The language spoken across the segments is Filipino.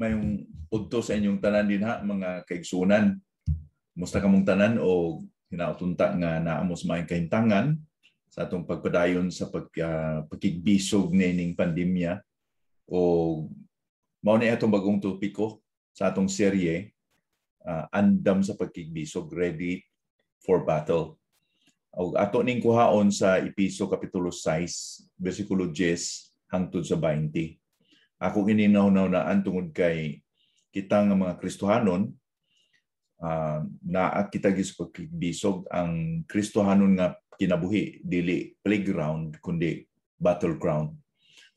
Mayong udto sa inyong tanan din ha, mga kaigsunan. Musta kamong tanan o hinautunta nga naamo sa mga kahintangan sa atong pagpadayon sa pagkigbisog nining pandemya o mao ni atong bagong topiko sa atong serye, andam sa pagkigbisog, ready for battle. O ato ning kuhaon sa Episo Kapitulo 6, versikulo 10 hangtod sa 20. Ako gininaw-nawnaan tungod kay kita nga mga Kristohanon, na kita gis pagkigbisog ang Kristohanon nga kinabuhi dili playground kundi battleground.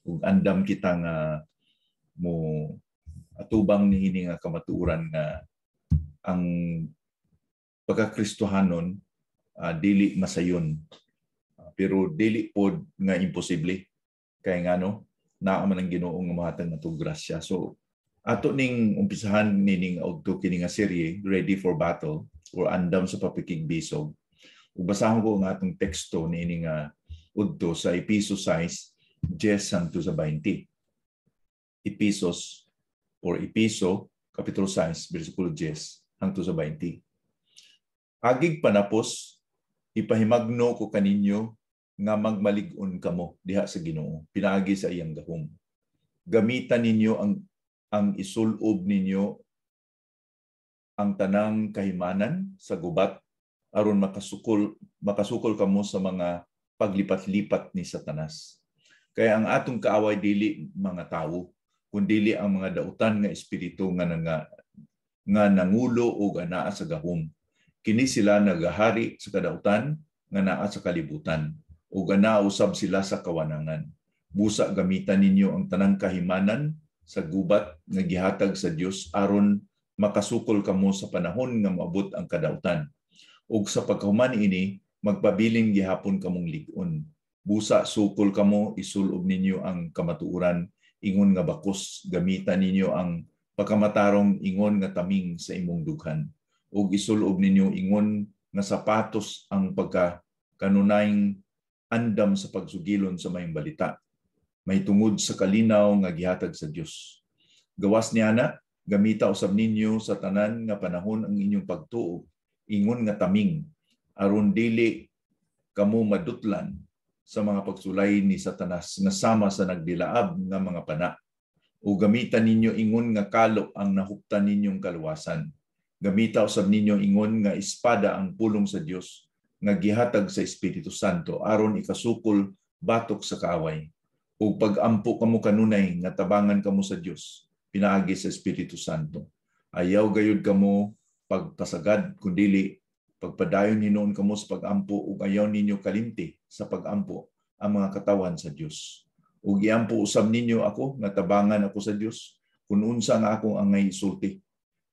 Ug andam kita nga mo atubang niini nga kamatuoran nga ang pagka-Kristohanon dili masayon, pero dili pod nga imposible kay ngano naa man ang Ginoo nga mohatag natong grasya. So ato ning umpisahan nining adto kini nga serye, Ready for Battle or andam sa pakikigbisog. Ug basahon ko ang atong teksto nining udto sa Episo 6, 10 hangtod sa 20. Episo Kapitulo 6, versikulo 10 hangtod sa 20. Agig panapos, ipahimagno ko kaninyo nga magmalig-on kamo diha sa Ginoo pinaagi sa iyang gahom. Gamitan ninyo ang isulob ninyo ang tanang kahimanan sa gubat aron makasukol kamo sa mga paglipat-lipat ni Satanas. Kaya ang atong kaaway dili mga tawo, kundi ang mga dautan nga espiritu nga nangulo o anaa sa gahom. Kini sila nagahari sa kadautan nga naa sa kalibutan ug anaa usab sila sa kawanangan. Busa gamitan ninyo ang tanang kahimanan sa gubat nga gihatag sa Dios aron makasukol kamo sa panahon nga maabot ang kadautan. Ug sa pagkahuman ini magpabiling gihapon kamong lig-on. Busa sukol kamo, isulob ninyo ang kamatuoran, ingon nga bakos, gamitan ninyo ang pagkamatarong ingon nga taming sa imong dughan. Ug isulob ninyo ingon nga sapatos ang pagkakanunayng andam sa pagsugilon sa mayong balita. May tungod sa kalinaw nga gihatag sa Dios. Gawas niya na, gamita usab ninyo sa tanan nga panahon ang inyong pagtuo, ingon nga taming, aron dili kamo madutlan sa mga pagsulay ni Satanas nga sama sa nagdilaab nga mga pana. O gamitan ninyo ingon nga kalo ang nahuptan ninyong kaluwasan. Gamita usab ninyo ingon nga espada ang pulong sa Dios nga gihatag sa Espiritu Santo aron ikasukol batok sa kaaway. Ug pag-ampo kamo kanunay nga tabangan kamo sa Dios pinaagi sa Espiritu Santo. Ayaw gayud kamo pagpasagad kundili pagpadayon hinuon kamo sa pag-ampo ug ayaw ninyo kalimti sa pag-ampo ang mga katawan sa Dios. Ug iampo usab ninyo ako nga tabangan ako sa Dios kun unsa nga akong angay isulti.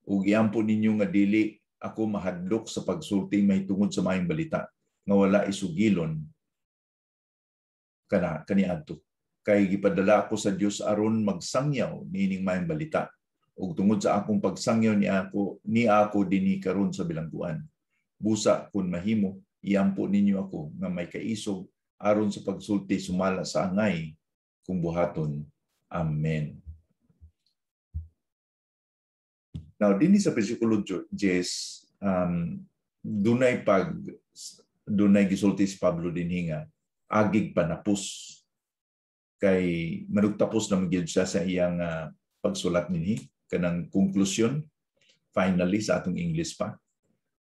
Ug iampo ninyo nga dili ako mahadlok sa pagsulti mahitungod sa maayong balita nga wala isugilon kaniadto. Kay gipadala ako sa Dios aron magsangyaw niining maayong balita. Ug tungod sa akong pagsangyaw ni ako dinhi karon sa bilangguan. Busa kun mahimo, iampo ninyo ako nga may kaisog aron sa pagsulti sumala sa angay kung buhaton. Amen. Now, dinhi sa versikulo 10, dunay gisulti si Pablo dinhi nga agig panapos. Kay manugtapos na magyud siya sa iyang pagsulat ninhi kanang konklusyon finally sa atong English pa.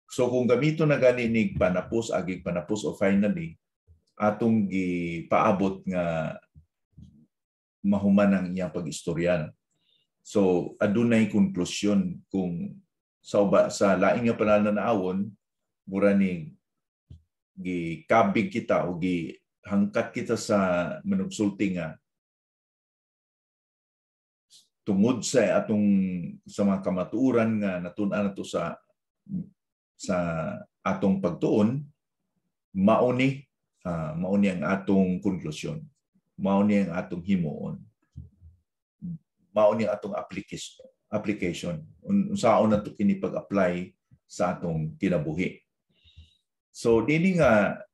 So kung gamito na gani nig panapos, agig panapos o finally, atong gipaabot nga mahuman ang iyang pag-istorya. So adunay konklusyon kung sa laing nga panananaawon mura ni gikabig kita o hangkat kita sa manugsulti nga tungod sa mga kamatuoran nga natun-an nato sa atong pagtuon, mauni ang atong konklusyon, mauni ang atong himuon, mauni ang atong application unsaon nato kini pag-apply sa atong kinabuhi. So dili nga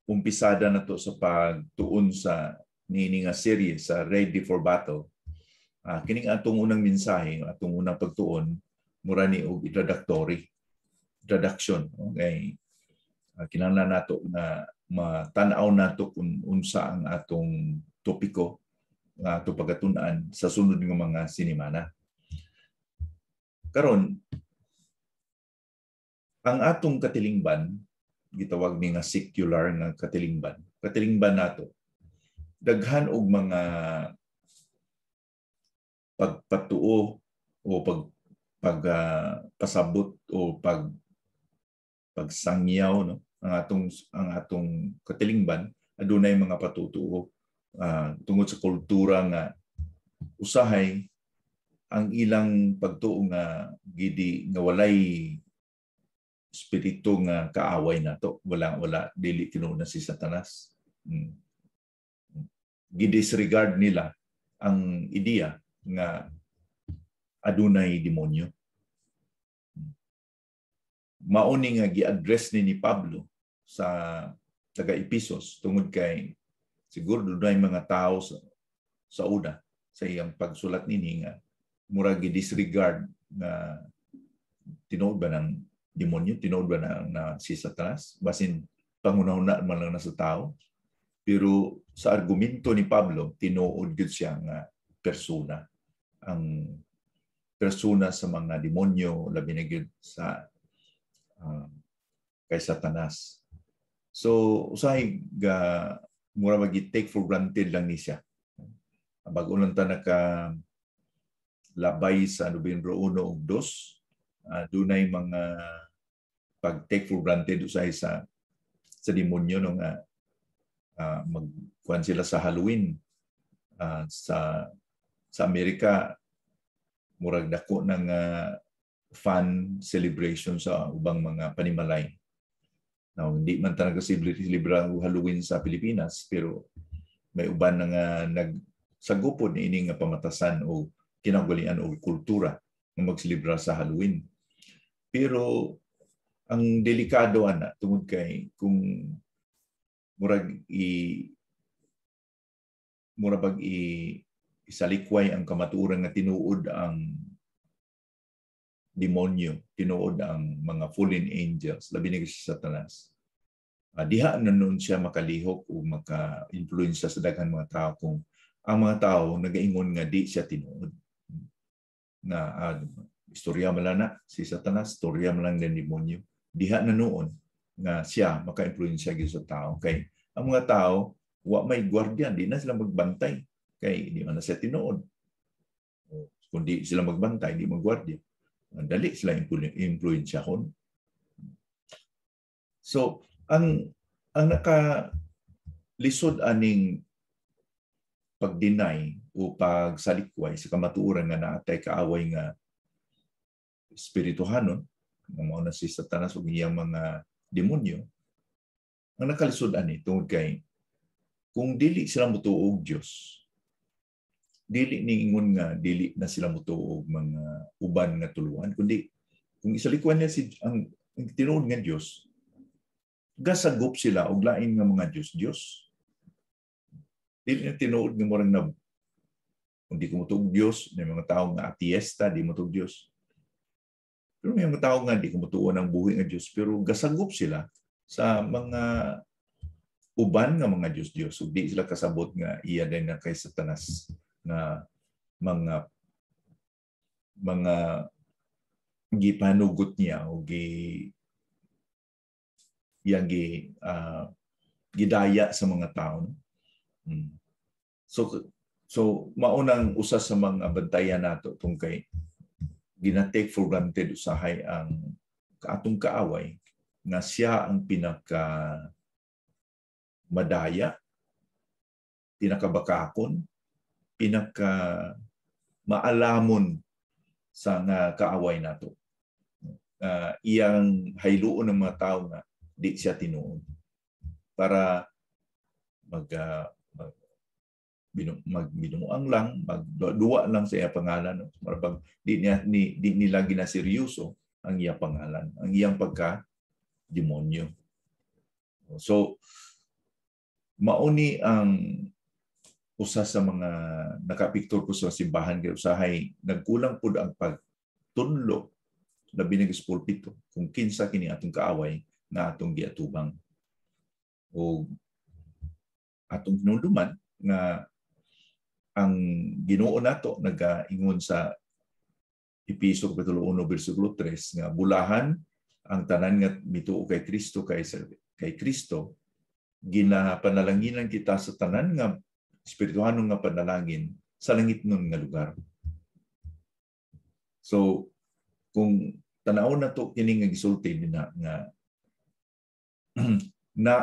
umpisada na to sa pagtuon sa nini nga serye sa Ready for Battle. Kining atong unang mensahe, atong unang pagtuon, mura ni og introduction. Okay. Kinahanglan nato na matanaw nato kung unsa ang atong topiko nga ato pagatun-an sa sunod nga mga sinimana. Karon, ang atong katilingban, gitawag ni nga secular nga katilingban. Katilingban nato, daghan og mga pagpatuo o pasabot o pagsangyaw, no, ang atong katilingban adunay mga patutuo tungod sa kultura nga usahay ang ilang pagtuo nga gidi nga walay espiritu nga kaaway nato, wala dili tinuod na si Satanas. Gidisregard nila ang ideya nga adunay demonyo. Mauni nga gi-address ni Pablo sa taga-Epesos tungod kay siguro dunay mga tao sa una sa iyang pagsulat nini nga murag gi-disregard nga tinuod ba ng demonyo, tinuod ba na si Satanas, basin pangunahuna man lang na sa tao. Pero sa argumento ni Pablo, tinuod gyud siya nga persona, ang persona sa mga demonyo, labi na gyud sa kay Satanas. So usahay ga mura magi-take for granted lang ni siya. Bag-o lang ta naka labay sa Nobyembre 1 ug 2, dunay mga pag-take for granted usahay sa demonyo no nga magkuhan sila sa Halloween sa Amerika, murag dako ng fun celebration sa ubang mga panimalay. Now, hindi man talaga celebra ang Halloween sa Pilipinas, pero may uban nga nagsagupod ini nga pamatasan o kinaugalingan o kultura nga magselebra sa Halloween. Pero ang delikado ana tungod kay kung murag isalikway ang kamatuoran nga tinuod ang demonyo, tinuod ang mga fallen angels, labi na si Satanas. Diha na noon siya makalihok o maka-influensya sa daghang mga tao kung ang mga tao nagaingon nga di siya tinuod. Na istorya man na si Satanas, istorya man lang ng demonyo. Diha na noon nga siya maka-influensya gyud sa tao. Kay ang mga tao wa may gwardiyan, di na sila magbantay kay di man na siya tinuod. Kundi sila magbantay, di magwardya, dali sila influensyahon. So ang nakalisod aning pag-deny o pagsalikway sa kamatuoran nga naatay kaaway nga espirituhanon, nga mao na si Satanas ug iyang mga demonyo, ang nakalisod ani tungod kay kung dili sila motuo og Dios, dili ni ingon nga dili na sila motuo og mga uban nga tuluan, kundi kung isalikuan niya ang tinuod nga Dios, gasagop sila og lain nga mga Dios. Dili na tinuod nga murag na kung di ko motuog Dios, may mga tao nga ateista, di motuog Dios. Pero may mga tao nga di ko motuo ng buhi nga Dios, pero gasagop sila sa mga uban nga mga Dios. So, di sila kasabot nga iya din na kay Satanas na mga gipanugot niya o gidaya sa mga tao. So maunang usa sa mga bantayan nato tong kay gina-take for granted usahay ang atong kaaway nga siya ang pinaka madaya, pinakabakakon, pinaka maalamon sa nga kaaway nato. Iyang hayluon ng mga tao nga di siya tinuod para magbinuang lang, magduwa lang sa iya pangalan. Marapag di nila ginaseryoso ang iya pangalan, ang iyang pagka-demonyo. So, mauni ang usa sa mga nakapiktur ko sa simbahan kay usahay nagkulang pud ang pagtudlo labi na sa pulpito kung kinsa kini atong kaaway nga atong giatubang o atong hinumduman nga ang Ginoo nato nagaingon sa Episo kapitulo 1 bersikulo 3 nga bulahan ang tanan nga mituo kay Kristo kay Kristo ginapanalanginan kita sa tanan nga espirituhanong nga panalangin sa langit nun nga lugar. So kung tanaw na to kini nga gisulti na nga na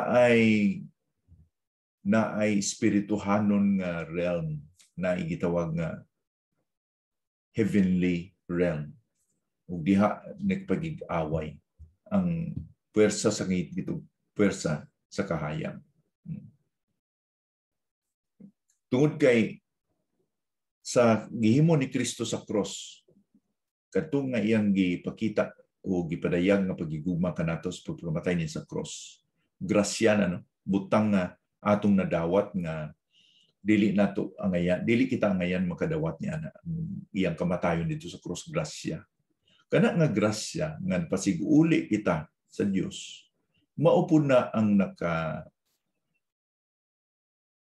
ay espirituhanon nga realm na igitawag nga heavenly realm ug diha nagpagig-away ang puwersa sa gitong puwersa sa kahayag. Tungod kay sa gihimo ni Kristo sa cross kadtong nga iyang gipakita o gipadayag nga pagigugma kanato sa pagkamatay niya sa cross. Grasya na no, butang nga atong nadawat nga dili nato angayan, dili kita angayan makadawat niya na iyang kamatayon dito sa cross. Grasya. Kana nga grasya nga pasig-uli kita sa Dios. Mao pud na ang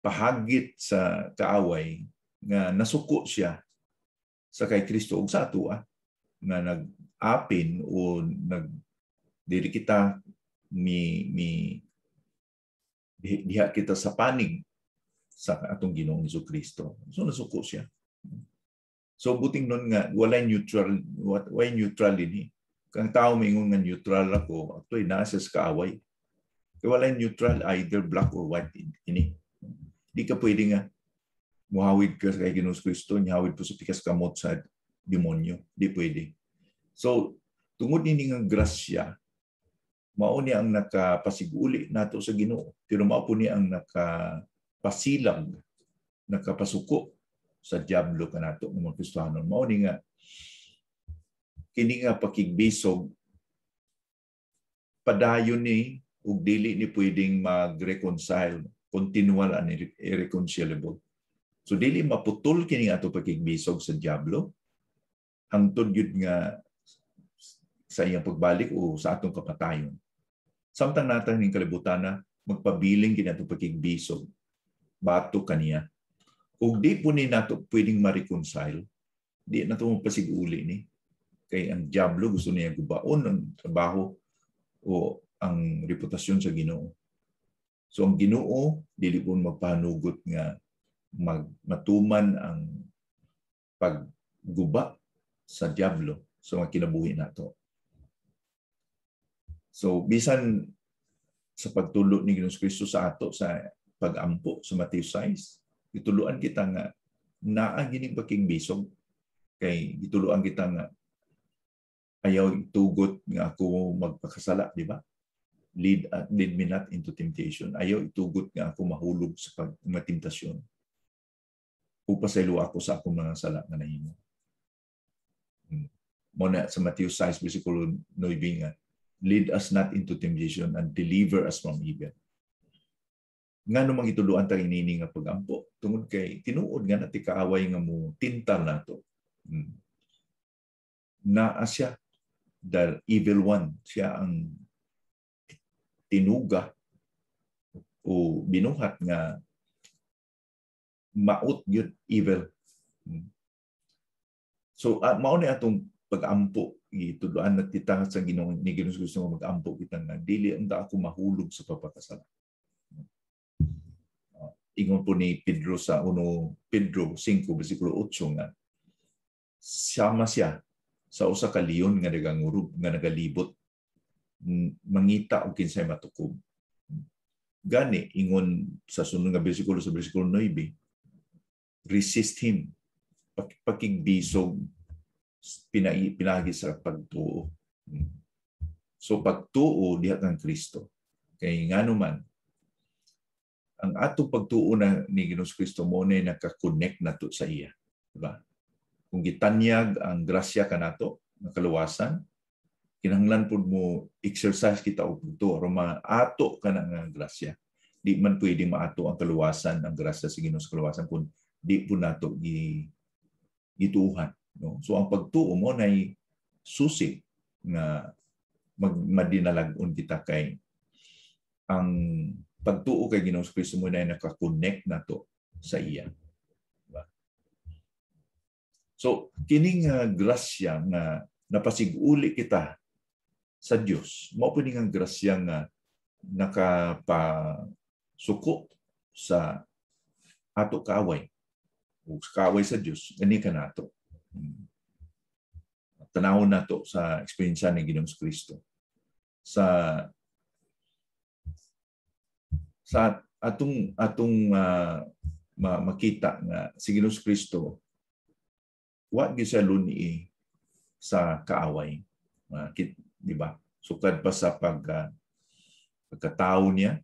pahagit sa kaaway nga nasuko siya sa kay Kristo ug sa ato nga nag-apin o dili kita diha kita sa panig sa atong Ginoong Jesucristo. So nasuko siya. So buting nun nga walay neutral dinhi. Kang tao maingon nga neutral ako, atoy naa siya sa kaaway. Kaya walay neutral either black or white ini. Di ka pwede nga muhawid ka kay Ginoong Kristo, nyawid po sa pikas kamot sa demonyo. Di pwede. So tungod nini nga grasya, mao ni ang nakapasig-uli nato sa Ginoo. Pero mao po ni ang nakapasilag, nakapasuko sa diablo kanato ng mga Kristiyanon. Mao ni nga kini nga pakigbisog padayon ni ug dili ni pwedeng mag-reconcile, continual and irreconcilable. So dili maputol kini ato pakigbisog sa diablo hangtod yun nga sa iyang pagbalik o sa atong kapatayon. Samtang natang ning kalibutan na magpabiling kini ato pakigbisog bato kaniya. Ug di po ni nato pwedeng ma-reconcile, di nato magpasiguli ni kay ang diablo gusto niya gubaon ang trabaho o ang reputasyon sa Ginoo. So ang Ginoo dili po magpahanugot nga matuman ang pagguba sa diablo sa mga kinabuhi nato. So bisan sa pagtulo ni Ginoong Kristo sa ato sa pag-ampo sa Matthew 6, gituluan kita nga naa gining pakigbisog kay gituluan kita nga ayaw itugot nga ako magpakasala, di ba? Lead me not into temptation. Ayaw itugot nga ako mahulog sa pagmatentasyon. Upasaylo ako sa akong mga sala nga nahimo. Muna sa Matthew 6, versikulo 9 nga, lead us not into temptation and deliver us from evil. Nga namang ituluan tayo inini nga pag-ampo. Tungod kay tinuod nga natin kaaway nga mo tintal nato. Naa siya, the evil one. Siya ang tinuga o binuhat nga maut yun evil. So mao ni atong pag-ampo ituluan na kita sa Ginoo ni Ginoong gusto mo mag-ampo kita nga dili anda ako mahulog sa pagpakasala. Ingon po ni Pedro sa Pedro 5 bersikulo 8 nga sama siya sa usa ka leon nga nagangurub nga nagalibot mangita og kinsay matukob. Gani ingon sa sunod nga bersikulo sa bersikulo 9, resist him. Pakigbisog pinagi sa pagtuo. So pagtuo diha kang Kristo. Kay ngano man ang atong pagtuo na ni Ginoong Kristo mo na naka-connect nato sa iya, diba? Kung gitanyag ang grasya kanato nga kaluwasan, kinahanglan pud mo exercise kita og pagtuo aron maato kana nga grasya. di man pwedeng maato ang kaluwasan, ang grasya sa Ginoo sa kaluwasan kung di po nato gituuhan, no? So ang pagtuo mo nay susi nga madinalagon kita kay ang pagtuo kay Ginoong Kristo mo na naka-connect nato sa iya. Diba? So kining grasya nga napasiguli kita sa Dios, mao pud nga grasya nga nakapasuko sa ato kaaway o kaaway sa Dios gani kanato. Tanawon nato sa experience ni Ginoong Kristo sa atong makita nga si Ginoong Kristo wa gyud siya luni sa kaaway, di ba? Sukad pa sa pagkatao niya,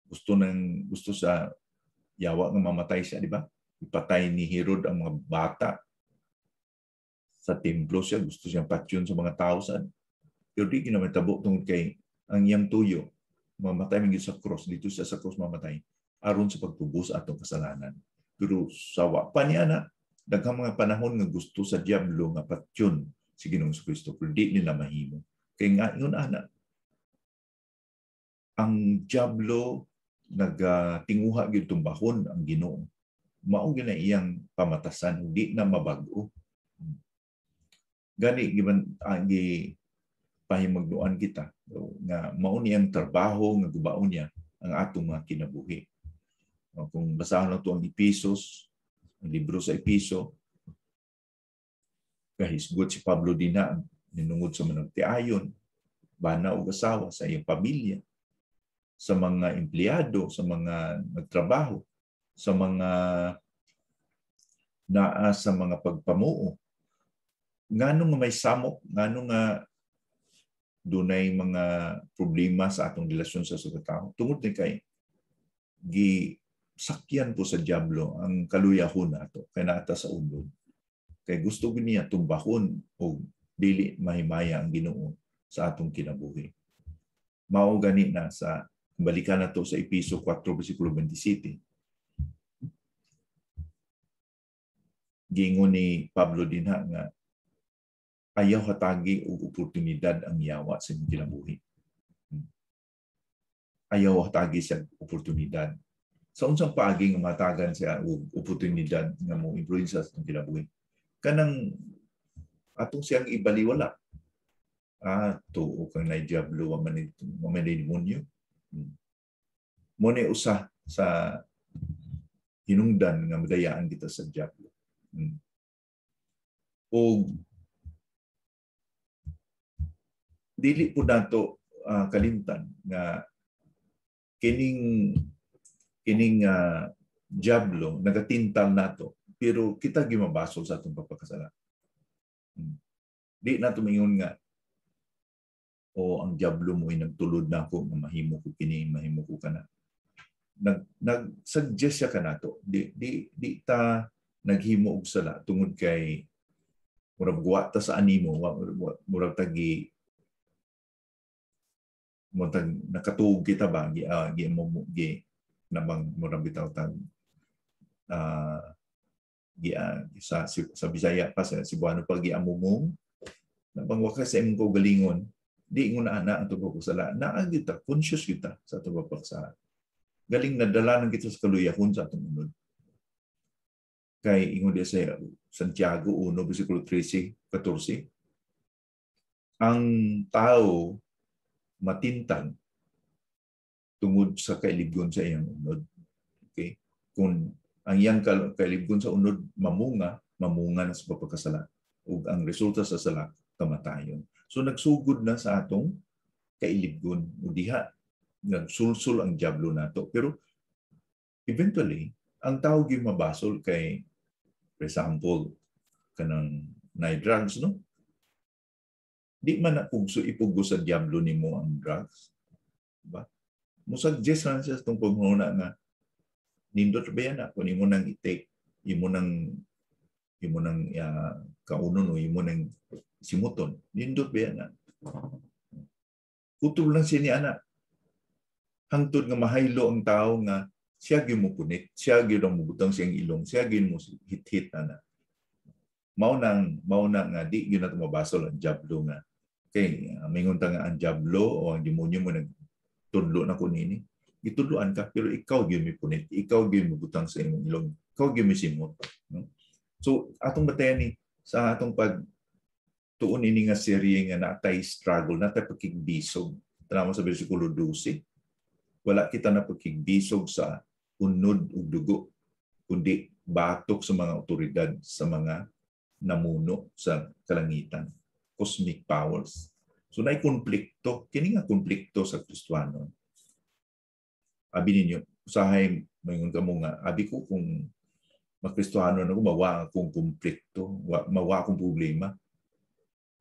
gusto sa yawa nga mamatay siya, di ba? Ipatay ni Herod ang mga bata sa templo siya, gusto siyang patyon sa mga tao sa. Pero di ginamatabo tungkol kay ang iyang tuyo, mamatay man sa cross, dito siya sa cross mamatay, aron sa pagtubos atong kasalanan. Pero sawa pa niya na, daghang mga panahon nga gusto sa diablo nga patyon si Ginoong Kristo, pero di nila mahimo. Kaya nga yun, ang diablo nagtinguha gyud tumbahon ang Ginoo. Mao gyud na iyang pamatasan, di na mabag-o. Gani giban pahimagduan kita nga mao ni ang trabaho nga gubaon niya ang atong mga kinabuhi. Kung basahan nato ang Episos, ang libro sa Episo, kahisgot si Pablo dina ninungod sa managtiayon, bana o asawa sa iyang pamilya, sa mga empleyado, sa mga nagtrabaho, sa mga naa sa mga pagpamuo. Nganong may samok, nganong nga dunay mga problema sa atong relasyon sa tao. Tungod ni kay gisakyan po sa diablo ang kaluyahon nato kay naata sa unod. Kay gusto niya tumbahon o dili mahimaya ang Ginoo sa atong kinabuhi. Mao gani na sa balikan nato sa Episo 4 bersikulo 27. Giingon ni Pablo dinha nga ayaw hatagi og oportunidad ang yawa sa imong kinabuhi. Ayaw hatagi sa oportunidad. Sa unsang paagi nga matagan siya og oportunidad nga mo influensya sa imong kinabuhi. Kanang atong siyang ibaliwala. Tuo kang na diablo wa man demonyo. Mo ni usa sa hinungdan nga madayaan kita sa diablo. O dili po nato kalimtan nga kining diablo nagatintal nato pero kita gimabasol sa atong pagpakasala. Di nato mingon nga ang diablo mo ay nagtulod na ako nga mahimo ko kini, mahimo ko kana. Nag-suggest siya kanato. Di ta naghimo og sala tungod kay murag guwata sa animo, murag tagi nakatuog kita ba nabang murag bitaw tag sa Bisaya pa sa Cebuano pag giamumong nabang wakas sa imong kaugalingon di ingon ana ang tubok sala naa kita conscious kita sa tubok sa galing nadala nang kita sa kaluyahon sa atong unod kay ingon dia sa Santiago 1 bersikulo 13-14 ang tao matintang tungod sa kailibgon sa iyang unod. Okay? Kung ang iyang kailibgon sa unod mamunga na sa pagkasala. Ug ang resulta sa sala, kamatayon. So nagsugod na sa atong kailibgon. O diha, nagsulsul ang diablo nato. Pero eventually, ang tao gyud mabasol kay, for example, kanang drugs, no? Di man na ipugso sa diablo nimo ang drugs. Diba? Musuggest na siya itong paghuna nga nindot ba yan kung imo nang i-take, imo nang kaunon o imo nang simuton. Nindot ba yan na? Kutob lang siya ni anak. hangtod nga mahaylo ang tao nga siya gyud mo punit, siya gyud ang mubutang siyang ilong, siya gyud mo hit-hit ana. Mao na nga di gyud nato mabasol ang diablo nga. Kay mingon ta nga ang diablo o ang demonyo mo nagtudlo na kunini. Gitudloan ka pero ikaw gyud mi punit, ikaw gyud mubutang sa imong ilong, ikaw gyud mi simot. No? So atong batayan ni sa atong pag tuon ini nga serye nga natay struggle, natay pakigbisog. Tanaw sa bersikulo 12. Wala kita na pakigbisog sa unod ug dugo, kundi batok sa mga otoridad, sa mga namuno sa kalangitan, cosmic powers. So naay konflikto, kini nga konflikto sa Kristiyano. Abi ninyo, usahay mayon kamo nga, abi ko kung Kristiyano na ko mawa akong konflikto, mawa akong problema.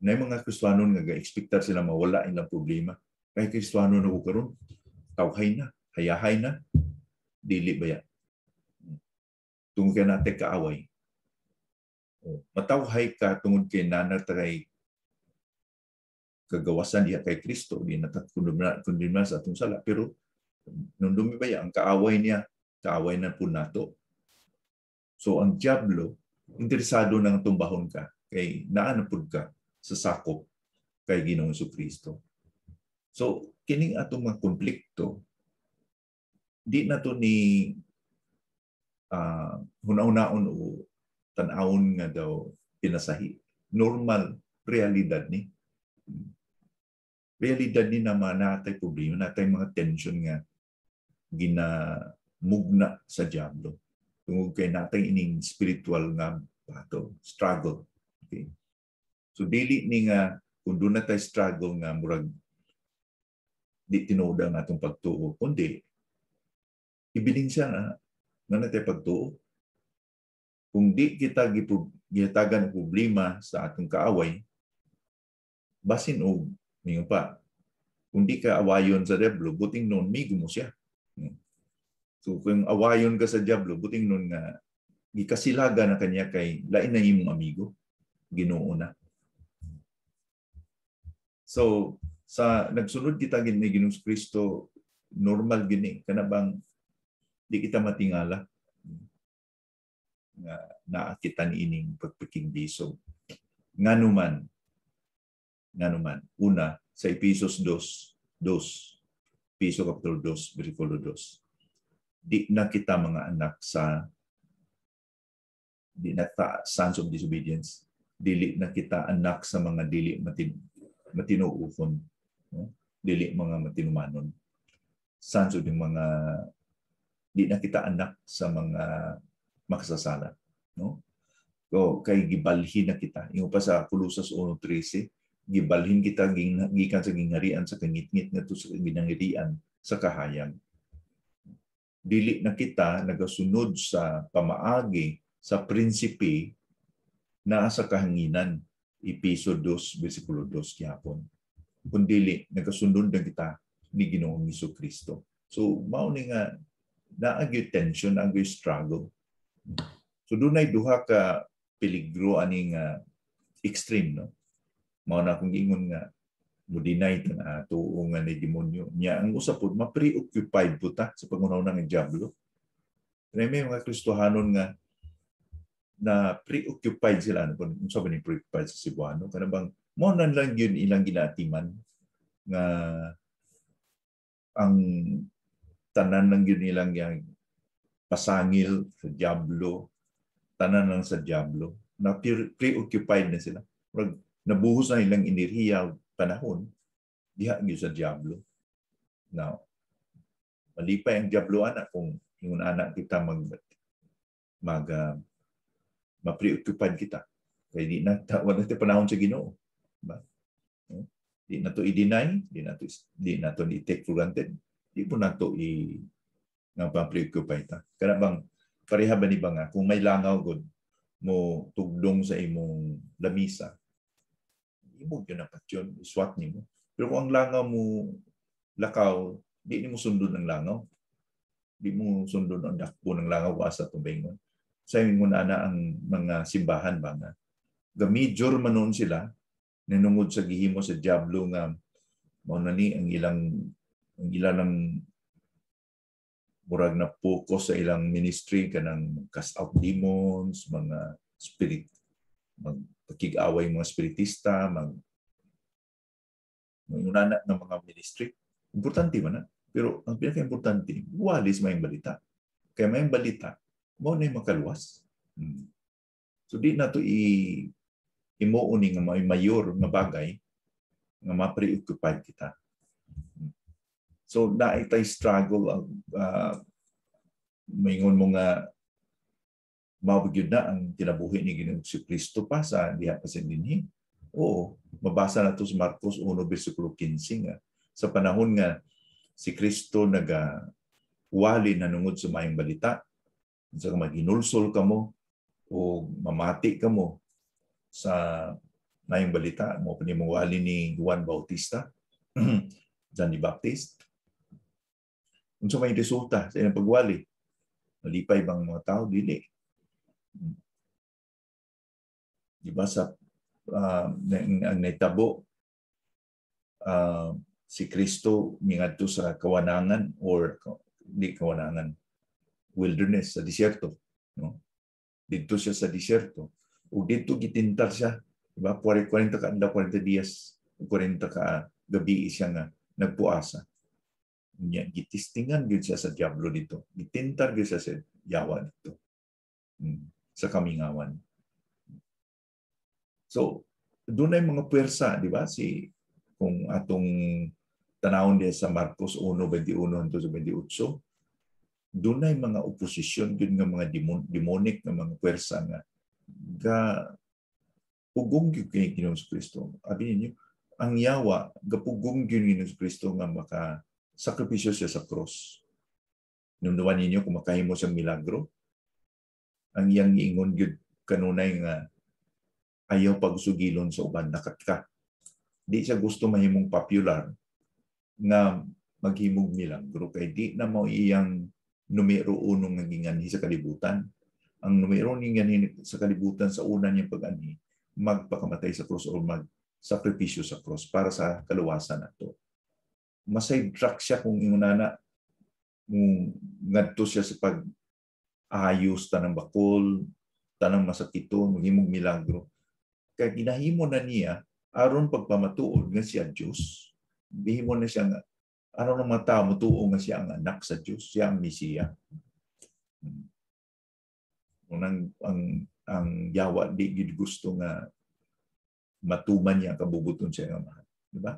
Nay mga Kristiyano nga ga-expectar sila mawala ilang problema. Kay Kristiyano na ko karon, tawhay na, hayahay na, dili ba yan? Tungod kay natin kaaway. Matawhay ka tungod kay nanatay kagawasan diha kay Kristo, di natakundin sa atong sala. Pero nung dumibaya, ang kaaway niya, kaaway na po nato. So ang diablo, interesado nang tumbahon ka, kay naanapod ka sa sakop kay Ginoong Jesucristo. So kining atong mga konflikto, di na to ni hunahunaon o tanawon nga daw pinasahi. Normal realidad ni. Realidad ni naman natay problema, natay mga tension nga ginamugna sa diablo. Tungod kay natay ining spiritual nga battle, struggle. Okay? So dili ni nga kung doon natay struggle nga murag di tinuod ang atong pagtuo, kundi ibiling siya nga natay pagtuo. Kung di kita gihatagan og problema sa atong kaaway, basin og mingon pa, kung di ka awayon sa diablo, buting noon migo mo siya. So kung awayon ka sa diablo, buting noon nga gikasilaga na kanya kay lain na imong amigo, Ginoo na. So sa nagsunod kita gid ni Ginoong Kristo, normal gini kanabang di kita matingala nga naakita ni ining pagpakigbisog. Nganuman, una sa Efesos 2, Efeso kapitulo 2, bersikulo 2. Di na kita mga anak di na ta sons of disobedience. Dili na kita anak sa mga dili matinuukon. No? Dili mga matinumanon. Sons of mga di na kita anak sa mga makasasala, no? So kay gibalhin na kita. Ingon pa sa Colosas 1:13, gibalhin kita gikan sa gingharian sa kangitngit ngadto sa binanghirian sa kahayag. Dili na kita nagasunod sa pamaagi sa prinsipe na sa kahanginan, Efeso 2 bersikulo 2 gihapon. Kundi nagasunod na kita ni Ginoong Jesucristo. So mao ni nga naagyo tension, naagyo struggle. So dunay duha ka peligro aning extreme, no? Mao na kung ingon nga mo deny ta tuo nga ni demonyo nya ang usa pod ma-preoccupied po ta sa pangunaw ng diablo. May mga Kristohanon nga na preoccupied sila ano kung unsa ba ni preoccupied sa Cebuano kanabang mo nan lang yun ilang ginatiman nga ang tanan lang yun ilang yang pasangil sa diablo, tanan lang sa diablo, na preoccupied na sila. Nabuhos na ilang enerhiya panahon diha gyud sa diablo. Now, malipay ang diablo anak kung yung anak kita ma-preoccupied kita. Kaya di na wala tayo panahon sa Ginoo. Ba? Di na to i-deny, di na to i-take for granted. Di po na to nga pa-preoccupy ta. Kana bang pareha ba ni ba nga kung may langaw gud mo tugdong sa imong lamisa, imo gyud na patyon, iswat nimo. Pero kung ang langaw mo lakaw, di nimo sundon ang langaw. Di mo sundon ang dakpo ng langaw asa tubengon. Sa ingon ana ang mga simbahan ba nga gamidjor manon sila nanungod sa gihimo sa diablo nga mao na ni ang ilang murag na focus sa ilang ministry kanang cast out demons, mga spirit, magpakig-away mga spiritista, mangunana ng mga ministry. Importante man na. Pero ang pinaka-importante, walis may balita. Kaya may balita, mo na yung makaluwas. So di na ito imuuni nga may mayor nga bagay nga ma-preoccupy kita. So naitay struggle ang maingon mo nga mabugyod na ang kinabuhi ni Ginoong si Kristo pa sa diha pa sa dinhi. Oo, mabasa na ito sa Marcos 1, versikulo 15 nga. Sa panahon nga si Kristo wali nanungod sa mayong balita, sa maginulsol ka mo o mamati ka mo sa mayong balita, mo panimawali ni Juan Bautista, John the Baptist. Unsa may resulta sa ilang pagwali? Malipay bang mga tao? Dili. Diba sa ang naitabo si Kristo mingadto sa kawanangan or di kawanangan, wilderness, sa disyerto, no? Dito siya sa disyerto ug dito gitintar siya, diba? 40 ka 40 dias, 40 ka gabi siya nga nagpuasa. Nya gitistingan gyud siya sa diablo dito. Gitintar gyud siya sa yawa dito. Sa kamingawan. So, doon ay mga puwersa, di ba? Kung atong tanawon diya sa Marcos 1:21 hangtod sa 28, doon ay mga oposisyon, doon nga mga demonic na mga puwersa nga pugong gyud kay Ginoong Kristo. Abi ninyo, ang yawa gapugong gyud ni Ginoong Kristo nga sakripisyo siya sa cross. Nunduan ninyo kung makahimo siyang milagro, ang iyang giingon gyud kanunay nga ayaw pagsugilon sa uban, nakatka. Di siya gusto mahimong popular nga maghimog milagro kay di na mo iyang numero 1 nga ginganhi sa kalibutan. Ang numero 1 ginganhi sa kalibutan sa una niyang pag-anhi, magpakamatay sa cross o magsakripisyo sa cross para sa kaluwasan nato. Masay track siya kung inunana ngadto siya sa pag-ayos tanang bakol, tanang masakiton, maghimog milagro. Kaya ginahimo na niya aron pagpamatuod nga siya Dios. Gihimo na siya nga aron ang mga tao mutuo nga siya ang anak sa Dios, siya ang Mesiya. Ang yawa di gid gusto nga matuman niya kabubuton siya nga mahal, di ba?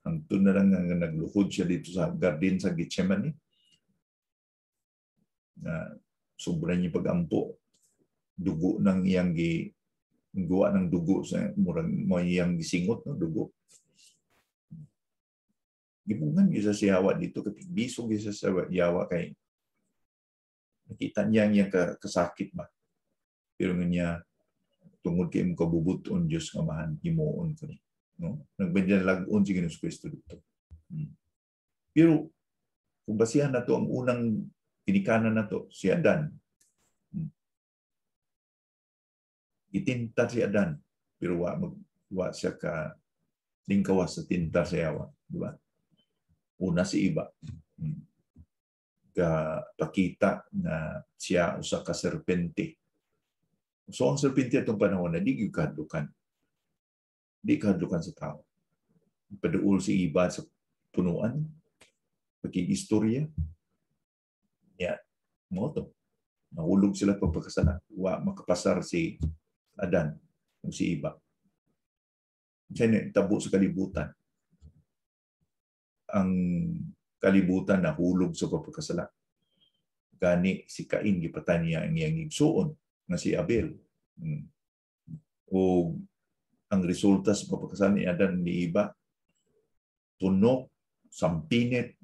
Hangtod na lang nga nagluhod siya dito sa garden sa Gethsemane. Na sobra niya pagampo, dugo ng iyang guwa ng dugo sa murang mo iyang gisingot no dugo. Gibungan gyud sa yawa dito kapag bisog gyud sa yawa kay nakita niya ang kasakit ba. Pero niya tungod kay imong kabubuton Dios nga mahan himuon ko ni, no? Nagbendalag-on si Ginoong Kristo dito. Pero kung basihan nato ang unang pinikanan nato si Adan. Itintar si Adan pero wa siya ka lingkawas sa tintar sa yawa, di ba? Una si Iba. Pakita na siya usa ka serpente. So ang serpente atong panahon na di kadlukan. Di kadlukan sa tao. Paduol si Iba sa punuan, pagkigistorya. Ya, mo to. Nahulog sila pagpakasala. Wa makapasar si Adan o si Iba. Siya tabo sa kalibutan. Ang kalibutan nahulog sa pagpakasala. Gani si Cain gipatay niya ang iyang igsuon nga si Abel. O ang resulta sa pagpakasala ni Adan ni Iba, tunok, sampinit,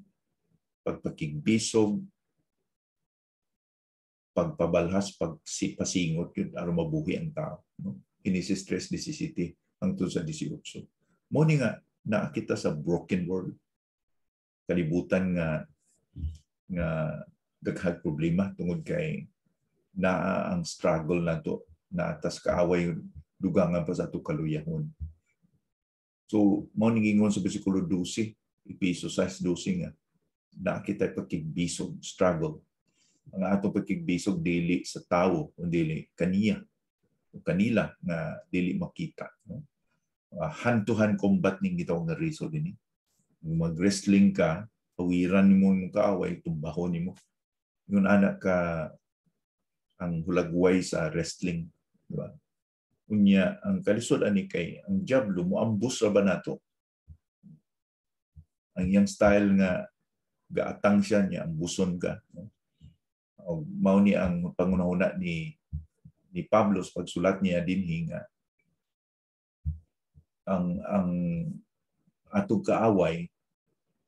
pagpakigbisog, pagpabalhas, pagpasingot yun, aron mabuhi ang tao. No? Inisi-stress 17 hangtod sa 18. Mo ni nga nakita sa broken world. Kalibutan nga daghang problema tungod kay ang struggle nato na atas kaaway dugangan pa sa ato kaluyahon. So mo ning ingon sa bersikulo 12, Episo 6:12 nga na kita pakigbisog, struggle. Ang atong pakigbisog dili sa tawo, kundi kaniya o kanila nga dili makita. No? Hand-to-hand combat ning gitawag nga reso din. Mag-wrestling ka, pawiran nimo imong kaaway, tumbahon nimo. Yun anak ka ang hulagway sa wrestling, di ba? Unya ang kalisod ani kay ang diablo mo ambus ra ba nato? Ang iyang style nga gaatang siya niya ambuson ka. No? O mao ni ang pangunahuna ni Pablo sa pagsulat niya dinhi nga ang atong kaaway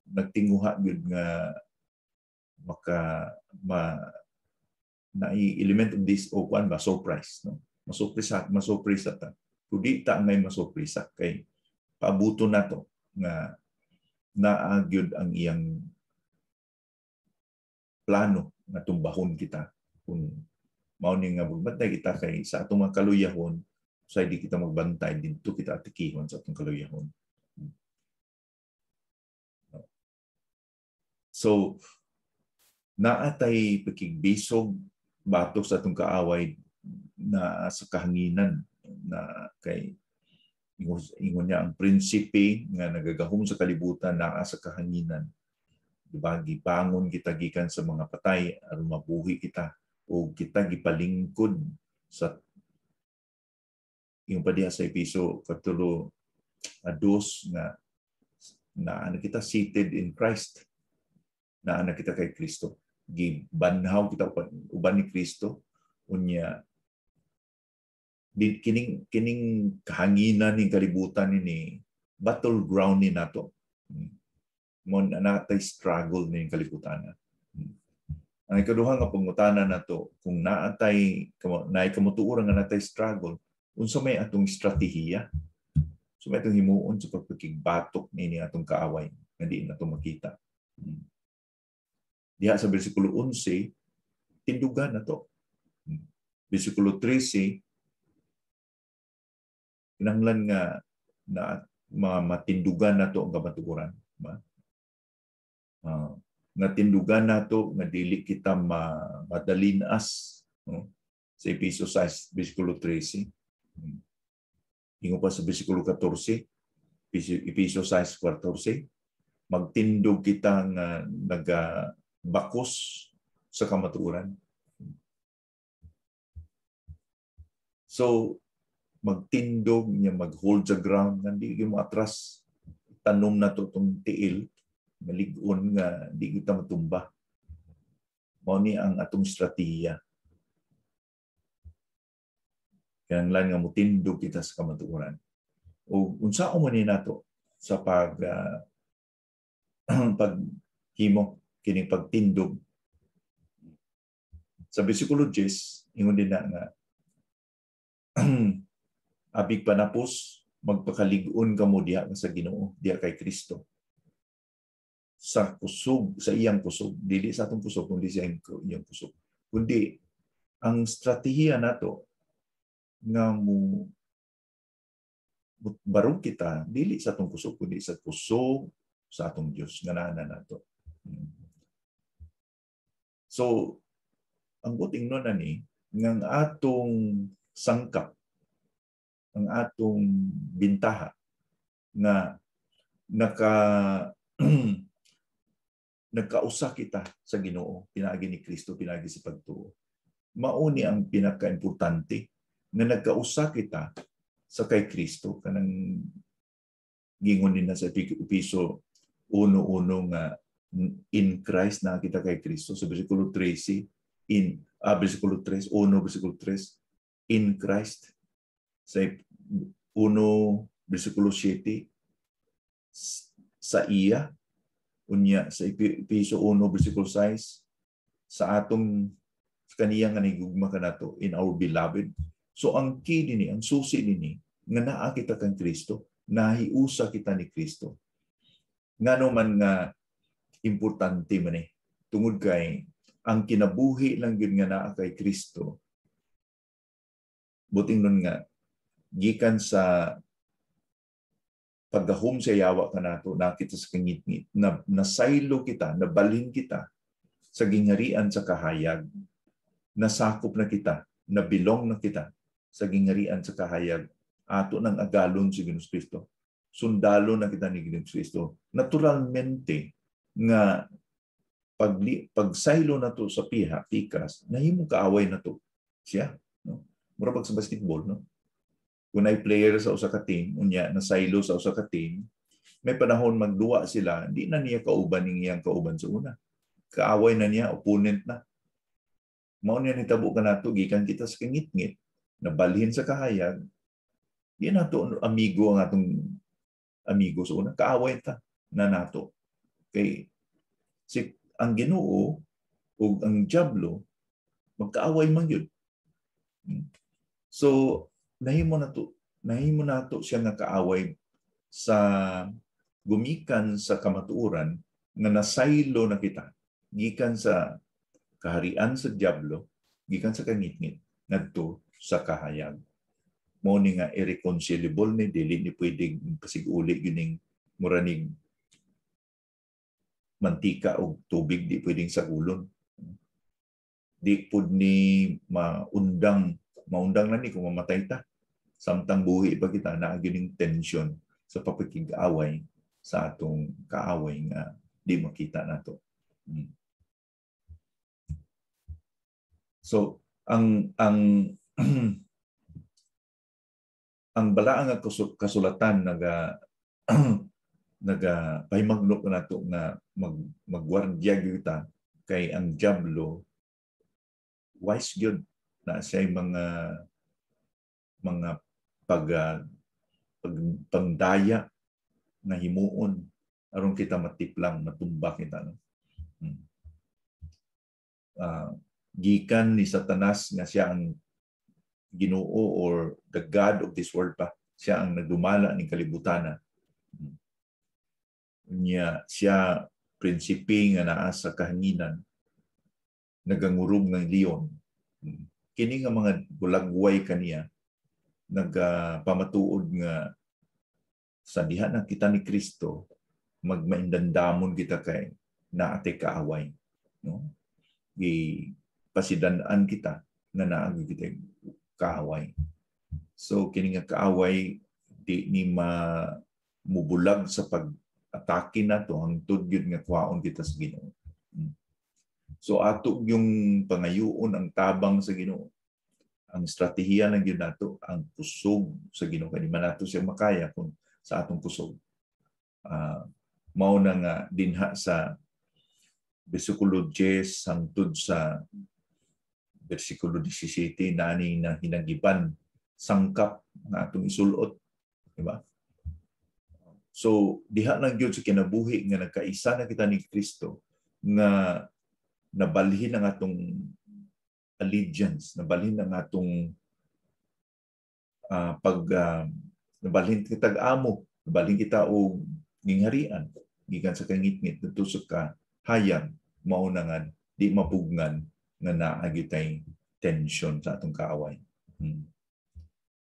nagtinguha gyud nga na element of this o kuan ba surprise, no? Masurpresa ta. Kudi ta may masurpresa kay paabuton nato nga naagyod ang iyang plano nga tumbahon kita kung mao ni nga magbantay kita kay sa atong mga kaluyahon sa di kita magbantay didto kita atikihon sa atong kaluyahon. So naatay pakigbisog batok sa atong kaaway na sa kahanginan na kay ingon niya ang prinsipe nga nagagahom sa kalibutan naa sa kahanginan. Diba, gibangon kita gikan sa mga patay aron mabuhi kita o kita gipalingkod sa yung padiha sa Episo kapitulo 2 nga na kita seated in Christ, na anak kita kay Kristo. Gibanhaw kita uban ni Kristo unya kining kahanginan ning kalibutan ni battleground ni nato. Mo natay struggle ning kalibutan. Ang ikaduha nga pangutana nato kung naay kamutuoran nga natay struggle, unsa may atong estratehiya? So may atong himuon sa pagpakigbatok ni atong kaaway nga di nato makita. Diha sa bersikulo 11 tindugan nato. Bersikulo 13 kinahanglan nga na matindugan nato ang kamatuoran, ba? Nga tindugan nato nga dili kita madalinas, no? Sa Episo 6 bersikulo 13. Ingon pa sa bersikulo 14, Episo 6:14, magtindog kita nga nagabakos sa kamatuoran. So magtindog niya, mag-hold sa ground, hindi mo atras, tanom na to itong tiil, malig-on nga, hindi kita matumba. Mao ni ang atong strategiya. Kinahanglan nga mutindog kita sa kamatuoran. O unsa man ni nato sa paghimo kining pagtindog. Sa bersikulo 10, ingon din na nga abig panapos magpakalig-on kamo diha sa Ginoo, diha kay Kristo. Sa kusog, sa iyang kusog, dili sa atong kusog kundi sa iyang kusog. Kundi ang strategiya nato nga mo barog kita dili sa atong kusog kundi sa kusog sa atong Dios nga naa nato. So ang buting nun ani nga atong sangkap, ang atong bintaha na nagkausa kita sa Ginoo, pinaagi ni Kristo, pinaagi sa pagtuo. Mauni ang pinaka-importante na nagkausa kita sa kay Kristo, kanang gingon din na sa Episo 1:1 nga in Christ na kita kay Kristo. Sa bersikulo 13, bersikulo 3, 1, bersikulo 3, in Christ. Sa 1, bersikulo 7, sa iya. Unya sa Episo 1, bersikulo 6, sa atong kaniya nga nigugma kanato in our beloved. So ang key dinhi, ang susi dinhi nga naa kita kang Kristo, nahiusa kita ni Kristo. Ngano man nga importante man tungod kay ang kinabuhi lang gyud nga naa kay Kristo. Buting nun nga gikan sa paggahom sa yawa ka nato, nakita sa kangit-ngit, na nasaylo kita, nabalhin kita sa gingharian sa kahayag, nasakop na kita, nabilong na kita sa gingharian sa kahayag, ato ng agalon si Ginoong Kristo. Sundalo na kita ni Ginoong Kristo. Naturalmente nga pagsaylo na to sa pikas, nahimong kaaway na to siya. No? Mura pag sa basketball, no? Kung ay player sa usa ka team, unya nasaylo sa usa ka team, may panahon magduwa sila, di na niya kauban ning iyang kauban sa una. Kaaway na niya, opponent na. Mao niya nitabo ka nato, gikan kita sa kangit-ngit, nabalhin sa kahayag, di nato amigo ang atong amigo sa una, kaaway ta na nato. Kay ang Ginoo o ang diablo magkaaway man yun. So nahimo nato siya nga kaaway sa gumikan sa kamatuoran nga nasaylo na kita gikan sa kaharian sa diablo, gikan sa kangit-ngit ngadto sa kahayag. Mao ni nga irreconcilable ni dili ni pwedeng pasiguli gining muranig mantika o tubig, di pwedeng sagulon. Di pud ni maundang na ni kung mamatay ta. Samtang buhi pa kita na gining tension sa papakig-away sa atong kaaway nga di makita nato. So ang ang balaang nga kasulatan pahimagno ko nato nga magwardya kita kay ang diablo wise gyud na siya mga pagdaya na himuon aron kita matiplang, matumba kita, no? Gikan ni Satanas nga siya ang Ginoo or the God of this world pa, siya ang nagdumala ning kalibutan. Siya prinsipe nga naa sa kahanginan, nagangurog ng leon. Kini nga mga bulagway kaniya nagpamatuod nga sa diha na kita ni Kristo magmaindandamon kita kay naate kaaway, no? Pasidan-an kita nga naa kita kaaway. So kini nga kaaway di ni mubulag sa pag-atake nato hangtod gyud nga kuhaon kita sa Ginoo. So ato yung pangayuon ang tabang sa Ginoo. Ang estratehiya lang gyud nato ang kusog sa Ginoo, kay di man nato siya makaya kung sa atong kusog. Mao na nga dinha sa bersikulo 10 hangtod sa bersikulo 17 nani na hinagiban sangkap na atong isulot, di ba? So diha lang gyud sa kinabuhi nga nagkaisa na kita ni Kristo nga nabalhin ang atong allegiance, nabalhin ang atong nabalhin kita amo, nabalhin kita og gingharian gikan sa kangit-ngit ngadto sa kahayag, mao na nga di mapugnan nga naa gyud tay tension sa atong kaaway.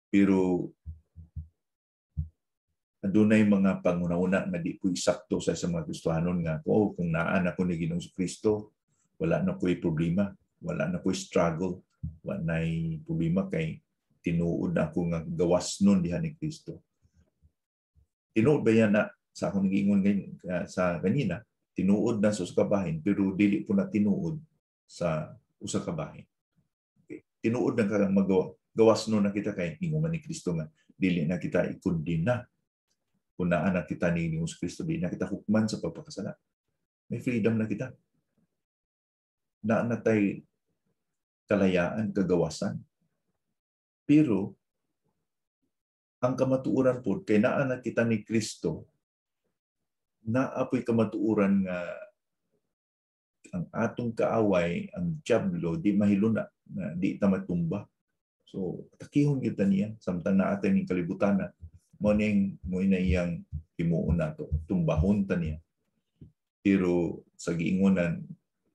Pero adunay mga panguna-una nga di po eksakto sa mga Kristohanon nga kung naan ako ni Ginoong Kristo, wala na ko'y problema, wala na ko'y struggle, wala na'y problema kay tinuod ako nga gawas nun diha ni Kristo. Tinuod ba yan na sa akong nag-iingon sa kanina, tinuod na sa usa ka bahin pero dili po na tinuod sa usa ka bahin. Okay. Tinuod na kang gawas nun na kita kay ingon ni Kristo nga dili na kita ikundina. Kung naan na kita ni Ginoong Kristo, di na kita hukman sa pagpakasala. May freedom na kita. Naan na tayo kalayaan, kagawasan. Pero, ang kamatuuran po, kay naan na kita ni Kristo, naapoy kamatuuran nga ang atong kaaway, ang diablo, di mahiluna, na di ta matumba. So, takihon kita niya, samtang naatay ng kalibutan na, mo na iyang himuon nato, tumbahon ta niya. Pero sa giingonan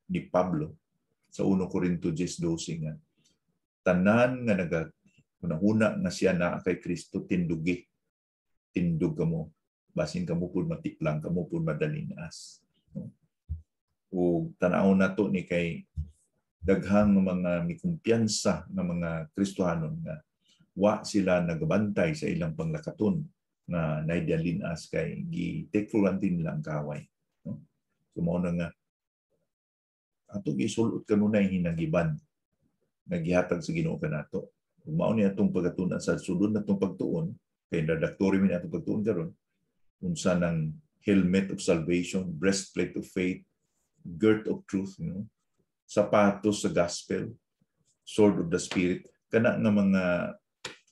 ni Pablo sa 1 Corinto 10:12 nga tanan nga una nga siya naa kay Kristo tindugi, tindug kamo basin kamo pud matiplang, kamo pud madalinas. O tanaw nato ni kay daghang mga mikumpiyansa nga mga Kristohanon nga wa sila nagabantay sa ilang panglakaton na naidalinas kay gi-take for granted nila ang kaway. No? So mao na nga ato gisulot kanunay hinagiban nga gihatag sa Ginoo kanato. Mao ni atong pagatunan sa sulod natong pagtuon kay nadaktori mi atong pagtuon karon unsa nang helmet of salvation, breastplate of faith, girt of truth, sapatos sa gospel, sword of the spirit, kana nga mga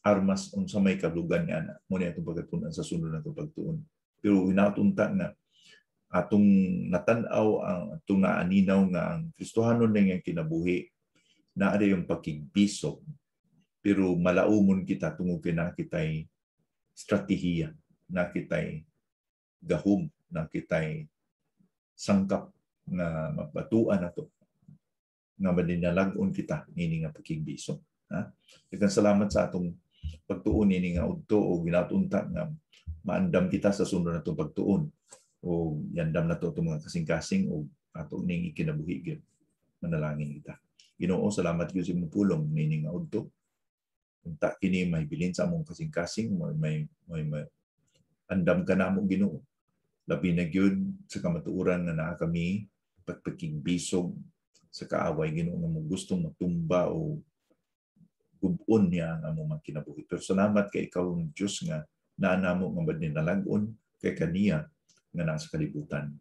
armas unsa may kablugan nga na mo ni atong pagatunan sa sunod natong pagtuon. Pero hinatunta nga atong natan-aw ang atong naaninaw nga ang Kristohanon na nga kinabuhi na ada yung pakigbisog pero malaumon kita tungod kay nakitay strategiya, nakitay gahom, nakitay sangkap nga mapatuan nato nga maninalagon kita ini nga pakigbisog. Daghang salamat sa atong pagtuon ini nga udto o ginatunta nga maandam kita sa sunod natong pagtuon o yandam nato itong mga kasing-kasing o ato ning ikinabuhi gyud. Manalangin kita. Ginoo, salamat gyud sa imong pulong nini nga udto. Unta kini mahibilin sa among kasing-kasing may andam ka namo Ginoo. Labi na gyud sa kamatuoran nga naa kami pagpakigbisog sa kaaway Ginoo nga mo gustong matumba o gubon niya ang among kinabuhi. Pero salamat kay ikaw ang Diyos nga naanamo nga madinalagon kay kaniya nga nasa kalibutan.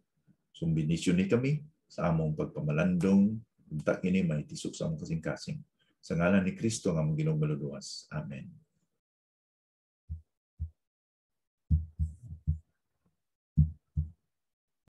So benisyon ni kami sa among pagpamalandong unta kini may tisok sa among kasing-kasing. Sa ngalan ni Kristo nga among Ginoong maluluwas. Amen.